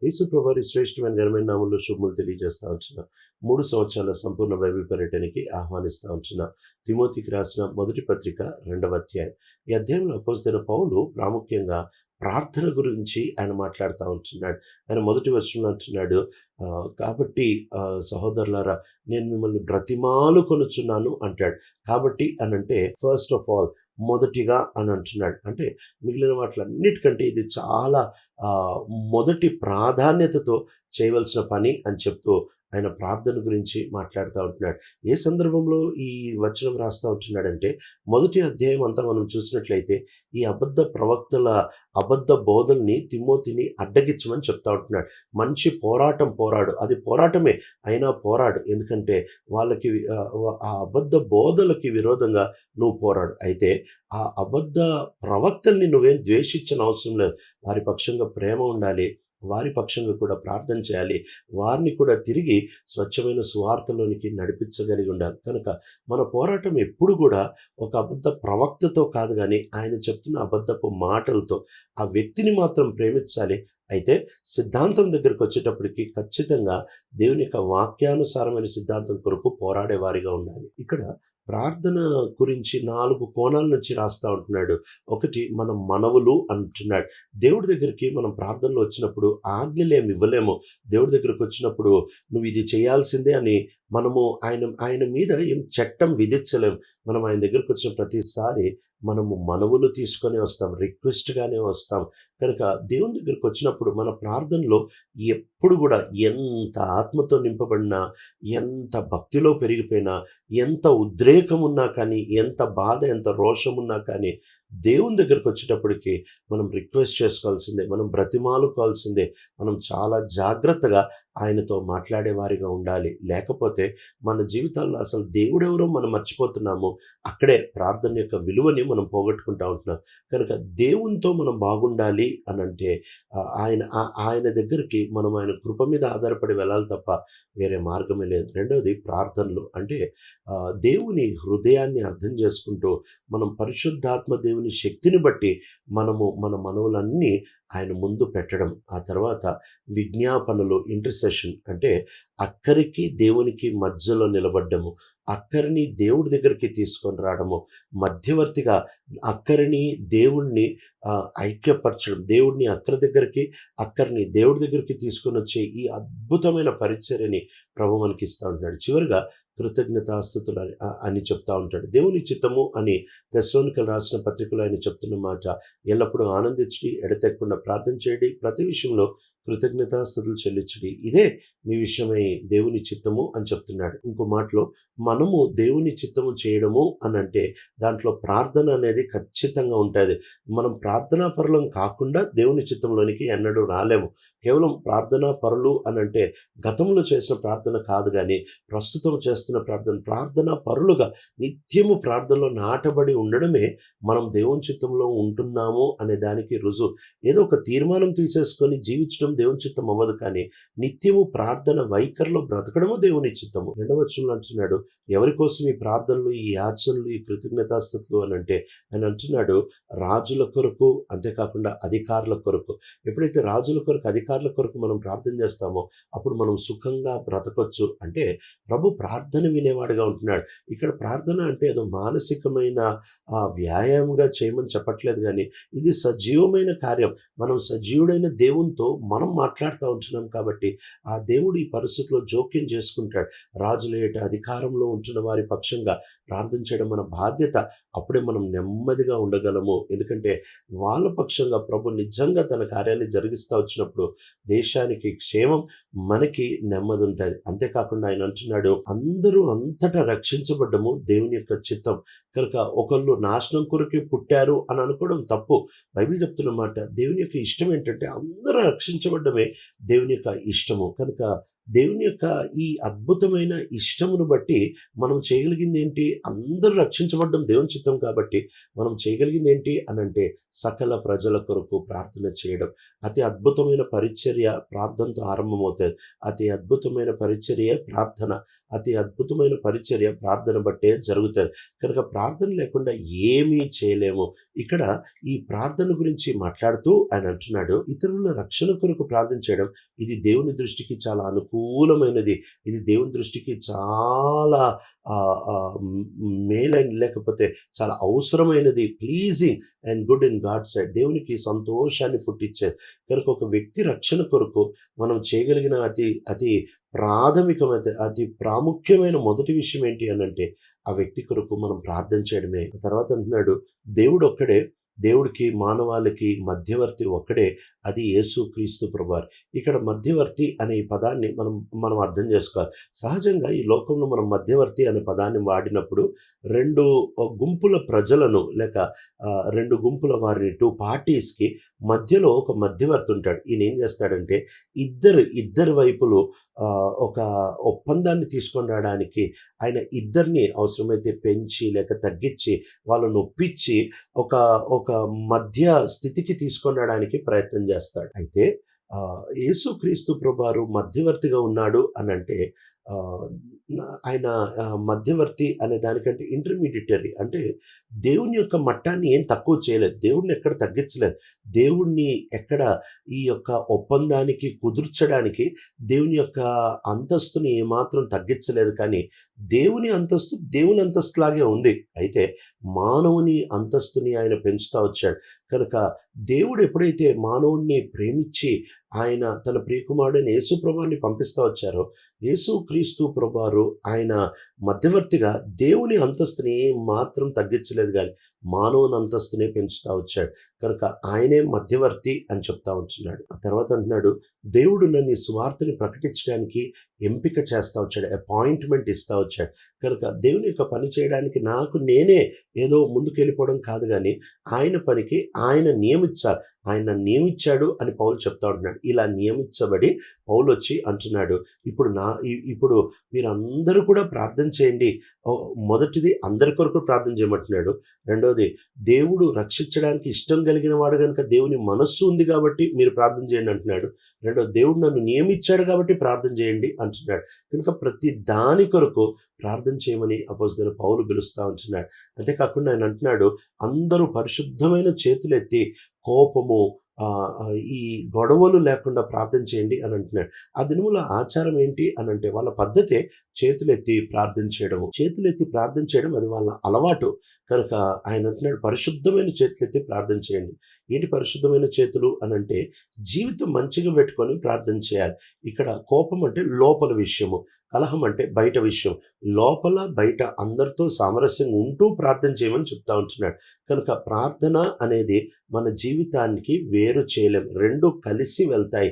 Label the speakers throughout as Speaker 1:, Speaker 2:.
Speaker 1: యేసు ప్రభువారి శ్రేష్టమైన ఘనమైన నామములో శుభములు తెలియజేస్తా ఉంటున్న 3 సంవత్సరాల సంపూర్ణ బైబిల్ పర్యటనకి ఆహ్వానిస్తా ఉంటున్న తిమోతికి రాసిన మొదటి పత్రిక 2వ అధ్యాయం. ఈ అధ్యాయంలో అపోస్తలుడైన పౌలు ప్రాముఖ్యంగా ప్రార్థన గురించి ఆయన మాట్లాడుతూ ఉంటున్నాడు. ఆయన మొదటి వచనంలో అంటున్నాడు, కాబట్టి సహోదరులారా, నేను మిమ్మల్ని బ్రతిమాలుకొనుచున్నాను అంటాడు. కాబట్టి అనంటే ఫస్ట్ ఆఫ్ ఆల్, మొదటిగా అని అంటున్నాడు. అంటే మిగిలిన వాటిలన్నిటికంటే ఇది చాలా మొదటి ప్రాధాన్యతతో చేయవలసిన పని అని చెప్తూ ఆయన ప్రార్థన గురించి మాట్లాడుతూ ఉంటున్నాడు. ఏ సందర్భంలో ఈ వచనం రాస్తూ ఉంటున్నాడంటే, మొదటి అధ్యాయం అంతా మనం చూసినట్లయితే ఈ అబద్ధ ప్రవక్తల అబద్ధ బోధల్ని తిమోతిని అడ్డగించమని చెప్తా ఉంటున్నాడు. మంచి పోరాడు, అది పోరాటమే, అయినా పోరాడు. ఎందుకంటే వాళ్ళకి ఆ అబద్ధ బోధలకి విరోధంగా నువ్వు పోరాడు. అయితే ఆ అబద్ధ ప్రవక్తల్ని నువ్వేం ద్వేషించిన అవసరం లేదు. వారి పక్షంగా ప్రేమ ఉండాలి, వారి పక్షంగా కూడా ప్రార్థన చేయాలి, వారిని కూడా తిరిగి స్వచ్ఛమైన సువార్తలోనికి నడిపించగలిగి ఉండాలి. కనుక మన పోరాటం ఎప్పుడు కూడా ఒక అబద్ధ ప్రవక్తతో కాదు, కానీ ఆయన చెప్తున్న అబద్ధపు మాటలతో. ఆ వ్యక్తిని మాత్రం ప్రేమించాలి. అయితే సిద్ధాంతం దగ్గరికి వచ్చేటప్పటికి ఖచ్చితంగా దేవుని యొక్క వాక్యానుసారమైన సిద్ధాంతం కొరకు పోరాడే వారిగా ఉండాలి. ఇక్కడ ప్రార్థన గురించి 4 కోణాల నుంచి రాస్తా ఉంటున్నాడు. ఒకటి, మన మనవులు అంటున్నాడు. దేవుడి దగ్గరికి మనం ప్రార్థనలో వచ్చినప్పుడు ఆజ్ఞలేమి ఇవ్వలేము. దేవుడి దగ్గరికి వచ్చినప్పుడు నువ్వు ఇది చేయాల్సిందే అని మనము ఆయన మీద ఏం చట్టం విధించలేము. మనం ఆయన దగ్గరికి వచ్చిన ప్రతిసారి మనము మనవులు తీసుకొని వస్తాం, రిక్వెస్ట్గానే వస్తాం. కనుక దేవుని దగ్గరికి వచ్చినప్పుడు మన ప్రార్థనలో ఎప్పుడు కూడా ఎంత ఆత్మతో నింపబడినా, ఎంత భక్తిలో పెరిగిపోయినా, ఎంత ఉద్రేకం ఉన్నా కానీ, ఎంత బాధ, ఎంత రోషం ఉన్నా కానీ, దేవుని దగ్గరికి వచ్చేటప్పటికి మనం రిక్వెస్ట్ చేసుకోవాల్సిందే, మనం బ్రతిమాలుకోవాల్సిందే. మనం చాలా జాగ్రత్తగా ఆయనతో మాట్లాడే వారిగా ఉండాలి. లేకపోతే మన జీవితాల్లో అసలు దేవుడెవరో మనం మర్చిపోతున్నాము. అక్కడే ప్రార్థన యొక్క విలువని మనం పోగొట్టుకుంటా ఉంటున్నాం. కనుక దేవునితో మనం బాగుండాలి అని అంటే ఆయన దగ్గరికి మనం ఆయన కృప మీద ఆధారపడి వెళ్ళాలి తప్ప వేరే మార్గమే లేదు. రెండవది, ప్రార్థనలు అంటే దేవుని హృదయాన్ని అర్థం చేసుకుంటూ మనం పరిశుద్ధాత్మ దేవుని శక్తిని బట్టి మనము మన మనవులన్నీ ఆయన ముందు పెట్టడం. ఆ తర్వాత విజ్ఞాపనలు, ఇంటర్సెషన్ అంటే అక్కరికి దేవునికి మధ్యలో నిలబడ్డము, అక్కరిని దేవుడి దగ్గరికి తీసుకొని రావడము, మధ్యవర్తిగా అక్కరిని దేవుణ్ణి ఐక్యపరచడం, దేవుడిని అక్కరి దగ్గరికి, అక్కరిని దేవుడి దగ్గరికి తీసుకొని వచ్చే ఈ అద్భుతమైన పరిచర్యని ప్రభు మనకి ఇస్తూ ఉంటున్నాడు. చివరిగా కృతజ్ఞతాస్తుతులు అని చెప్తా ఉంటాడు. దేవుని చిత్తము అని తెస్సలోనికలు రాసిన పత్రికలో ఆయన చెప్తున్న మాట, ఎల్లప్పుడూ ఆనందించడి, ఎడతెక్కకుండా ప్రార్థన చేయడి, ప్రతి విషయంలో కృతజ్ఞతాస్తుతులు చెల్లించడి, ఇదే మీ విషయమై దేవుని చిత్తము అని చెప్తున్నాడు. ఇంకో మాటలో, మనము దేవుని చిత్తము చేయడము అని అంటే దాంట్లో ప్రార్థన అనేది ఖచ్చితంగా ఉంటుంది. మనం ప్రార్థనా పరులం కాకుండా దేవుని చిత్తంలోనికి ఎన్నడూ రాలేము. కేవలం ప్రార్థనా పరులు అని అంటే గతంలో చేసిన ప్రార్థన కాదు, కానీ ప్రస్తుతం చేస్తున్న ప్రార్థనా పరులుగా నిత్యము ప్రార్థనలో నాటబడి ఉండడమే మనం దేవుని చిత్తంలో ఉంటున్నాము అనే దానికి రుజువు. ఏదో ఒక తీర్మానం తీసేసుకొని జీవించడం దేవుని చిత్తం అవ్వదు, కానీ నిత్యము ప్రార్థన వైఖరిలో బ్రతకడము దేవుని చిత్తము. 2వ వచనంలో అంటున్నాడు, ఎవరి కోసం ఈ ప్రార్థనలు, ఈ యాచనలు, ఈ కృతజ్ఞతాస్తుతులు అని అంటే ఆయన అంటున్నాడు, రాజుల కొరకు, అంతేకాకుండా అధికారుల కొరకు. ఎప్పుడైతే రాజుల కొరకు, అధికారుల కొరకు మనం ప్రార్థన చేస్తామో అప్పుడు మనం సుఖంగా బ్రతకొచ్చు. అంటే ప్రభు ప్రార్థన వినేవాడుగా ఉంటున్నాడు. ఇక్కడ ప్రార్థన అంటే ఏదో మానసికమైన వ్యాయామంగా చేయమని చెప్పట్లేదు, కానీ ఇది సజీవమైన కార్యం. మనం సజీవుడైన దేవునితో మనం మాట్లాడుతూ ఉంటున్నాం కాబట్టి ఆ దేవుడు ఈ పరిస్థితిలో జోక్యం చేసుకుంటాడు. రాజుల ఏట అధికారంలో ఉంటున్న వారి పక్షంగా ప్రార్థన చేయడం మన బాధ్యత. అప్పుడే మనం నెమ్మదిగా ఉండగలము. ఎందుకంటే వాళ్ళ పక్షంగా ప్రభు నిజంగా తన కార్యాన్ని జరిగిస్తూ వచ్చినప్పుడు దేశానికి క్షేమం, మనకి నెమ్మది ఉంటుంది. అంతేకాకుండా ఆయన అంటున్నాడు, అందరూ అంతటా రక్షించబడ్డము దేవుని యొక్క చిత్తం. కనుక ఒకళ్ళు నాశనం కొరకే పుట్టారు అని అనుకోవడం తప్పు. బైబిల్ చెప్తున్న మాట, దేవుని యొక్క ఇష్టం ఏంటంటే అందరూ రక్షించబడ్డమే దేవుని యొక్క ఇష్టము. కనుక దేవుని యొక్క ఈ అద్భుతమైన ఇష్టమును బట్టి మనం చేయగలిగిందేంటి? అందరూ రక్షించబడడం దేవుని చిత్తం కాబట్టి మనం చేయగలిగిందేంటి అనంటే సకల ప్రజల కొరకు ప్రార్థన చేయడం. అతి అద్భుతమైన పరిచర్య ప్రార్థనతో ఆరంభమవుతది. అతి అద్భుతమైన పరిచర్యే ప్రార్థన. అతి అద్భుతమైన పరిచర్య ప్రార్థన బట్టే జరుగుతది. కనుక ప్రార్థన లేకుండా ఏమీ చేయలేము. ఇక్కడ ఈ ప్రార్థన గురించి మాట్లాడుతూ ఆయన అంటున్నాడు, ఇతరుల రక్షణ కొరకు ప్రార్థన చేయడం ఇది దేవుని దృష్టికి చాలా అనుకూలమైనది. ఇది దేవుని దృష్టికి చాలా మేలైన లేకపోతే చాలా అవసరమైనది. Pleasing and good in God side, దేవునికి సంతోషాన్ని పుట్టించేది. కనుక ఒక వ్యక్తి రక్షణ కొరకు మనం చేయగలిగిన అతి అతి ప్రాథమికమైన అతి ప్రాముఖ్యమైన మొదటి విషయం ఏంటి అనంటే ఆ వ్యక్తి కొరకు మనం ప్రార్థన చేయడమే. తర్వాత అంటున్నాడు, దేవుడు ఒక్కడే, దేవుడికి మానవాళికి మధ్యవర్తి ఒక్కడే, అది యేసుక్రీస్తు ప్రభువారు. ఇక్కడ మధ్యవర్తి అనే ఈ పదాన్ని మనం అర్థం చేసుకోవాలి. సహజంగా ఈ లోకంలో మనం మధ్యవర్తి అనే పదాన్ని వాడినప్పుడు రెండు గుంపుల ప్రజలను లేక రెండు గుంపుల వారిని, టూ పార్టీస్కి మధ్యలో ఒక మధ్యవర్తి ఉంటాడు. ఈయన ఏం చేస్తాడంటే ఇద్దరు వైపులు ఒక ఒప్పందాన్ని తీసుకొని రావడానికి ఆయన ఇద్దరిని అవసరమైతే పెంచి లేక తగ్గించి వాళ్ళను ఒప్పించి ఒక ఒక మధ్య స్థితికి తీసుకొని రావడానికి ప్రయత్నం చేస్తాడు. అయితే యేసుక్రీస్తు ప్రభువారు మధ్యవర్తిగా ఉన్నాడు అనంటే ఆయన మధ్యవర్తి అనే దానికంటే ఇంటర్మీడియటరీ అంటే దేవుని యొక్క మట్టాన్ని ఏం తక్కువ చేయలేదు, దేవుడిని ఎక్కడ తగ్గించలేదు, దేవుణ్ణి ఎక్కడ ఈ యొక్క ఒప్పందానికి కుదుర్చడానికి దేవుని యొక్క అంతస్తుని ఏమాత్రం తగ్గించలేదు. కానీ దేవుని అంతస్తు దేవుని అంతస్తులాగే ఉంది. అయితే మానవుని అంతస్తుని ఆయన పెంచుతా వచ్చాడు. కనుక దేవుడు ఎప్పుడైతే మానవుణ్ణి ప్రేమించి ఆయన తన ప్రియకుమారుడైన యేసు ప్రభువాన్ని పంపిస్తా వచ్చారో, యేసుక్రీస్తు ప్రభువారు ఆయన మధ్యవర్తిగా దేవుని అంతస్తుని మాత్రం తగ్గించలేదు, కానీ మానవుని అంతస్తునే పెంచుతా వచ్చాడు. కనుక ఆయనే మధ్యవర్తి అని చెప్తా ఉంటున్నాడు. ఆ తర్వాత అంటున్నాడు, దేవుడు నన్ను ఈ సువార్తని ప్రకటించడానికి ఎంపిక చేస్తా వచ్చాడు, అపాయింట్మెంట్ ఇస్తా వచ్చాడు. కనుక దేవుని యొక్క పని చేయడానికి నాకు నేనే ఏదో ముందుకెళ్ళిపోవడం కాదు, కానీ ఆయన పనికి ఆయన నియమించాలి, ఆయన నియమించాడు అని పౌలు చెప్తా ఉంటున్నాడు. ఇలా నియమించబడి పౌలు వచ్చి అంటున్నాడు, ఇప్పుడు మీరందరూ కూడా ప్రార్థన చేయండి. మొదటిది అందరి కొరకు ప్రార్థన చేయమంటున్నాడు. రెండవది దేవుడు రక్షించడానికి ఇష్టం కలిగిన వాడు కనుక దేవుని మనస్సు ఉంది కాబట్టి మీరు ప్రార్థన చేయండి అంటున్నాడు. రెండవది దేవుడు నన్ను నియమించాడు కాబట్టి ప్రార్థన చేయండి అంటున్నాడు. కనుక ప్రతి దాని కొరకు ప్రార్థన చేయమని అపోస్తలుడైన పౌలు పిలుస్తా ఉంటున్నాడు. అంతేకాకుండా ఆయన అంటున్నాడు, అందరూ పరిశుద్ధమైన చేతులెత్తి కోపము ఈ గొడవలు లేకుండా ప్రార్థన చేయండి అని అంటున్నాడు. ఆ దినముల ఆచారం ఏంటి అని అంటే వాళ్ళ పద్ధతే చేతులెత్తి ప్రార్థన చేయడము. చేతులెత్తి ప్రార్థన చేయడం అది వాళ్ళ అలవాటు. కనుక ఆయన అంటున్నాడు, పరిశుద్ధమైన చేతులెత్తి ప్రార్థన చేయండి. ఏంటి పరిశుద్ధమైన చేతులు అని అంటే జీవితం మంచిగా పెట్టుకొని ప్రార్థన చేయాలి. ఇక్కడ కోపం అంటే లోపల విషయము, కలహం అంటే బయట విషయం. లోపల బయట అందరితో సామరస్యంగా ఉంటూ ప్రార్థన చేయమని చెప్తా ఉంటున్నాడు. కనుక ప్రార్థన అనేది మన జీవితానికి వేరు చేయలేం, రెండు కలిసి వెళ్తాయి.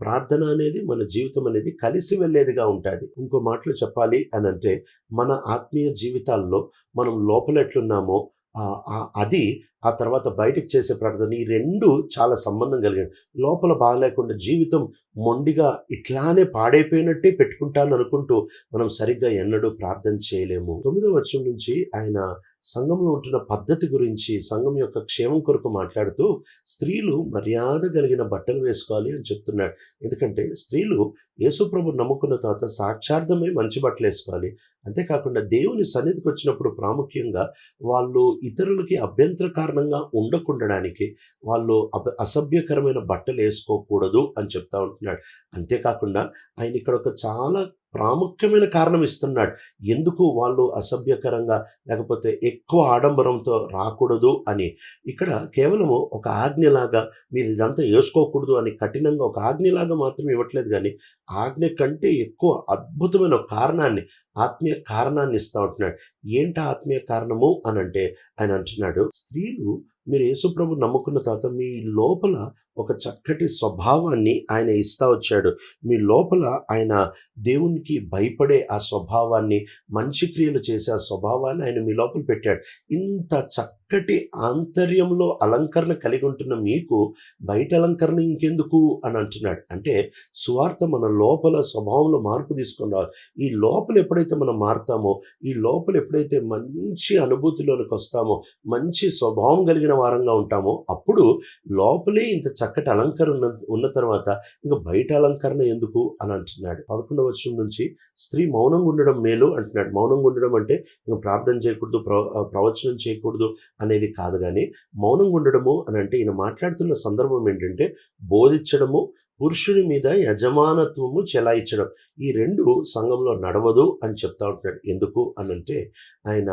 Speaker 1: ప్రార్థన అనేది మన జీవితం అనేది కలిసి వెళ్ళేదిగా ఉంటుంది. ఇంకో మాటలు చెప్పాలి అని అంటే మన ఆత్మీయ జీవితాల్లో మనం లోపల ఎట్లున్నామో అది ఆ తర్వాత బయటకు చేసే ప్రార్థన, ఈ రెండు చాలా సంబంధం కలిగినవి. లోపల బాగలేకుండా జీవితం మొండిగా ఇట్లానే పాడైపోయినట్టే పెట్టుకుంటాను అనుకుంటూ మనం సరిగ్గా ఎన్నడూ ప్రార్థన చేయలేము. 9వ వచనం నుంచి ఆయన సంఘంలో ఉంటున్న పద్ధతి గురించి, సంఘం యొక్క క్షేమం కొరకు మాట్లాడుతూ స్త్రీలు మర్యాద కలిగిన బట్టలు వేసుకోవాలి అని చెప్తున్నాడు. ఎందుకంటే స్త్రీలు యేసుప్రభు నమ్ముకున్న తర్వాత సాక్షార్థమే మంచి బట్టలు వేసుకోవాలి. అంతేకాకుండా దేవుని సన్నిధికి వచ్చినప్పుడు ప్రాముఖ్యంగా వాళ్ళు ఇతరులకి అభ్యంతర కారణంగా ఉండకుండడానికి వాళ్ళు అసభ్యకరమైన బట్టలు వేసుకోకూడదు అని చెప్తా ఉంటున్నాడు. అంతేకాకుండా ఆయన ఇక్కడ ఒక చాలా ప్రాముఖ్యమైన కారణం ఇస్తున్నాడు, ఎందుకు వాళ్ళు అసభ్యకరంగా లేకపోతే ఎక్కువ ఆడంబరంతో రాకూడదు అని. ఇక్కడ కేవలము ఒక ఆజ్ఞలాగా మీరు ఇదంతా వేసుకోకూడదు అని కఠినంగా ఒక ఆజ్ఞలాగా మాత్రం ఇవ్వట్లేదు, కానీ ఆజ్ఞ కంటే ఎక్కువ అద్భుతమైన ఒక కారణాన్ని, ఆత్మీయ కారణాన్ని ఇస్తూ ఉంటున్నాడు. ఏంటి ఆత్మీయ కారణము అని అంటే ఆయన అంటున్నాడు, స్త్రీలు మీరు యేసుప్రభు నమ్ముకున్న తర్వాత మీ లోపల ఒక చక్కటి స్వభావాన్ని ఆయన ఇస్తా వచ్చాడు. మీ లోపల ఆయన దేవునికి భయపడే ఆ స్వభావాన్ని, మంచి క్రియలు చేసే ఆ స్వభావాన్ని ఆయన మీ లోపల పెట్టాడు. ఇంత చక్కటి ఆంతర్యంలో అలంకరణ కలిగి ఉంటున్న మీకు బయట అలంకరణ ఇంకెందుకు అని అంటున్నాడు. అంటే సువార్త మన లోపల స్వభావంలో మార్పు తీసుకొని రావాలి. ఈ లోపల ఎప్పుడైతే మనం మారుతామో, ఈ లోపల ఎప్పుడైతే మంచి అనుభూతిలోనికి వస్తామో, మంచి స్వభావం కలిగిన వారంగా ఉంటామో, అప్పుడు లోపలే ఇంత చక్కటి అలంకరణ ఉన్న తర్వాత ఇంక బయట అలంకరణ ఎందుకు అని అంటున్నాడు. 11వ వచనం నుంచి స్త్రీ మౌనంగా ఉండడం మేలు అంటున్నాడు. మౌనంగా ఉండడం అంటే ఇంక ప్రార్థన చేయకూడదు, ప్రవచనం చేయకూడదు అనేది కాదు. కానీ మౌనంగా ఉండడము అని అంటే ఈయన మాట్లాడుతున్న సందర్భం ఏంటంటే బోధించడము, పురుషుని మీద యజమానత్వము చెలాయించడం, ఈ రెండు సంఘంలో నడవదు అని చెప్తా ఉంటున్నాడు. ఎందుకు అనంటే ఆయన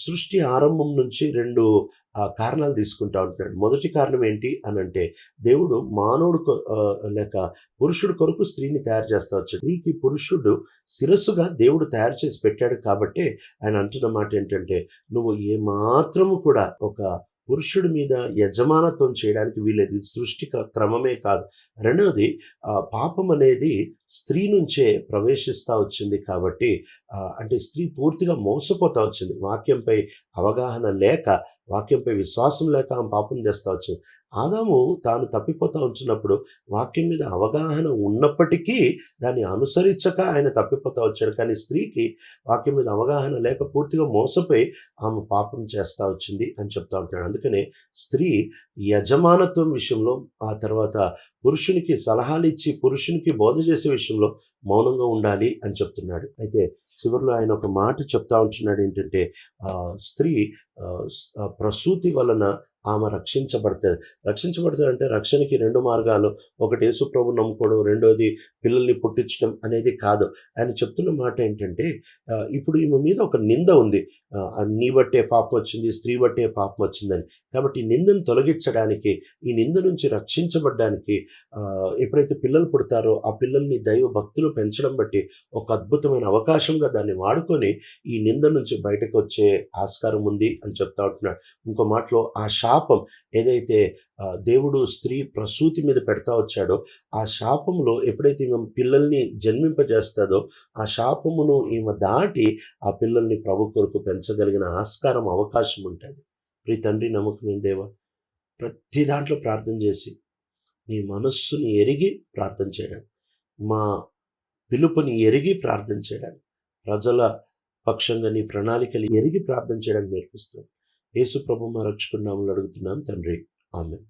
Speaker 1: సృష్టి ఆరంభం నుంచి రెండు కారణాలు తీసుకుంటా ఉంటున్నాడు. మొదటి కారణం ఏంటి అనంటే దేవుడు మానవుడు లేక పురుషుడు కొరకు స్త్రీని తయారు చేస్తా వచ్చాడు. స్త్రీకి పురుషుడు శిరస్సుగా దేవుడు తయారు చేసి పెట్టాడు. కాబట్టి ఆయన అంటున్న మాట ఏంటంటే నువ్వు ఏమాత్రము కూడా ఒక పురుషుడి మీద యజమానత్వం చేయడానికి వీలేదు. ఇది సృష్టి క్రమమే కాదు. రెండవది పాపం అనేది స్త్రీ నుంచే ప్రవేశిస్తూ వచ్చింది. కాబట్టి అంటే స్త్రీ పూర్తిగా మోసపోతా వచ్చింది. వాక్యంపై అవగాహన లేక, వాక్యంపై విశ్వాసం లేక ఆమె పాపం చేస్తూ వచ్చింది. ఆదాము తాను తప్పిపోతూ ఉంచినప్పుడు వాక్యం మీద అవగాహన ఉన్నప్పటికీ దాన్ని అనుసరించక ఆయన తప్పిపోతూ వచ్చాడు. కానీ స్త్రీకి వాక్యం మీద అవగాహన లేక పూర్తిగా మోసపోయి ఆమె పాపం చేస్తూ వచ్చింది అని చెప్తా ఉంటున్నాడు. అందుకనే స్త్రీ యజమానత్వం విషయంలో, ఆ తర్వాత పురుషునికి సలహాలు ఇచ్చి పురుషునికి బోధ చేసే విషయంలో మౌనంగా ఉండాలి అని చెప్తున్నాడు. అయితే చివరిలో ఆయన ఒక మాట చెప్తా ఉంటున్నాడు ఏంటంటే స్త్రీ ప్రసూతి వలన ఆమె రక్షించబడుతుంది అంటే రక్షణకి రెండు మార్గాలు. ఒకటి యేసు ప్రభువు నమ్ముకోవడం, రెండోది పిల్లల్ని పుట్టించడం అనేది కాదు. ఆయన చెప్తున్న మాట ఏంటంటే ఇప్పుడు ఈమె మీద ఒక నింద ఉంది. నీ బట్టే పాపం వచ్చింది, స్త్రీ బట్టే పాపం వచ్చిందని. కాబట్టి ఈ నిందను తొలగించడానికి, ఈ నింద నుంచి రక్షించబడడానికి ఎప్పుడైతే పిల్లలు పుడతారో ఆ పిల్లల్ని దైవ భక్తులు పెంచడం బట్టి ఒక అద్భుతమైన అవకాశంగా దాన్ని వాడుకొని ఈ నింద నుంచి బయటకు వచ్చే ఆస్కారం ఉంది అని చెప్తా ఉంటున్నాడు. ఇంకో మాటలో ఆ శాపం ఏదైతే దేవుడు స్త్రీ ప్రసూతి మీద పెడతా వచ్చాడో ఆ శాపంలో ఎప్పుడైతే ఈమె పిల్లల్ని జన్మింపజేస్తుందో ఆ శాపమును ఈమె దాటి ఆ పిల్లల్ని ప్రభు కొరకు పెంచగలిగిన ఆస్కారం, అవకాశం ఉంటుంది. ప్రియ తండ్రి, నమ్మకమైన దేవ, ప్రతి దాంట్లో ప్రార్థన చేసి నీ మనస్సుని ఎరిగి ప్రార్థన చేయడానికి, మా పిలుపుని ఎరిగి ప్రార్థన చేయడానికి, ప్రజల పక్షంగా నీ ప్రణాళికలు ఎరిగి ప్రార్థన చేయడానికి నేర్పిస్తుంది. యేసు ప్రభు మా రక్షకుడి నామములో అడుగుతున్నాం తండ్రి, ఆమేన్.